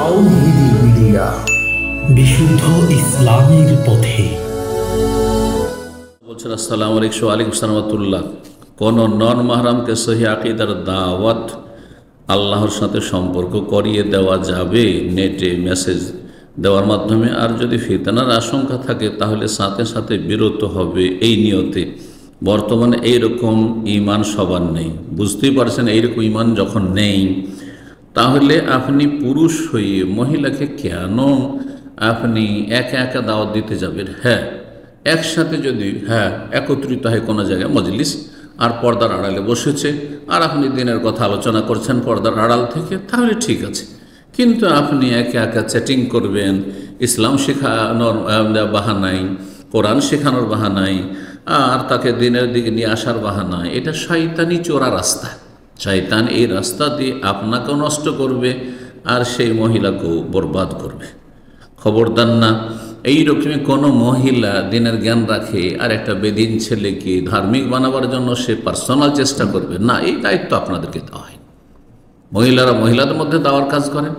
তাওহীদি media, বিশুদ্ধ ইসলামের পথে। বলছেন আসসালামু আলাইকুম ওয়া আলাইকুম আসসালাম ওয়া রাহমাতুল্লাহ। কোন নন মাহরামকে সহিহ আকীদার দাওয়াত আল্লাহর সাথে সম্পর্ক করিয়ে দেওয়া যাবে নেটে মেসেজ দেওয়ার মাধ্যমে? আর যদি ফিতনার আশঙ্কা থাকে তাহলে সাথে সাথে বিরত হবে এই নিয়তে। বর্তমানে এইরকম ঈমান সবার নেই, বুঝতেই পারছেন। এইরকম ঈমান যখন নেই, তাহলে আপনি পুরুষ হয়ে মহিলাকে কেন আপনি একা একা দাওয়াত দিতে যাবেন? হ্যাঁ, একসাথে যদি একত্রিত হয় কোনো জায়গায় মজলিস, আর পর্দার আড়ালে বসেছে, আর আপনি দিনের কথা আলোচনা করছেন পর্দার আড়াল থেকে, তাহলে ঠিক আছে। কিন্তু আপনি একা একা চ্যাটিং করবেন, ইসলাম শেখানোর বাহানায়, কোরআন শেখানোর বাহানায়, আর তাকে দিনের দিকে নিয়ে আসার বাহানায়, এটা শয়তানি চোরা রাস্তা। শয়তান এই রাস্তা দিয়ে আপনাকেও নষ্ট করবে আর সেই মহিলাকেও বরবাদ করবে। খবরদার না, এইরকমই কোনো মহিলা দিনের জ্ঞান রাখে আর একটা বেদিন ছেলেকে ধার্মিক বানাবার জন্য সে পার্সোনাল চেষ্টা করবে না, এই দায়িত্ব আপনাদেরকে দেওয়া হয়। মহিলারা মহিলাদের মধ্যে দেওয়ার কাজ করেন,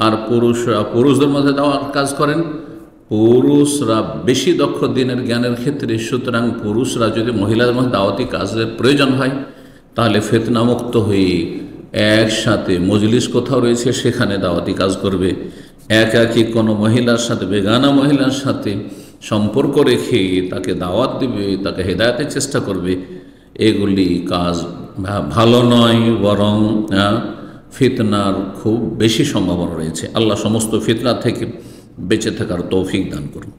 আর পুরুষরা পুরুষদের মধ্যে দেওয়ার কাজ করেন। পুরুষরা বেশি দক্ষ দিনের জ্ঞানের ক্ষেত্রে, সুতরাং পুরুষরা যদি মহিলাদের মধ্যে দাওয়াতি কাজের প্রয়োজন হয়, তাহলে ফিতনামুক্ত হয়ে একসাথে মজলিস কোথাও রয়েছে সেখানে দাওয়াতি কাজ করবে। একাকী কোনো মহিলার সাথে, বেগানা মহিলার সাথে সম্পর্ক রেখে তাকে দাওয়াত দিবে, তাকে হেদায়েতের চেষ্টা করবে, এগুলি কাজ ভালো নয়, বরং ফিতনার খুব বেশি সম্ভাবনা রয়েছে। আল্লাহ সমস্ত ফিতনা থেকে বেঁচে থাকার তৌফিক দান করুন।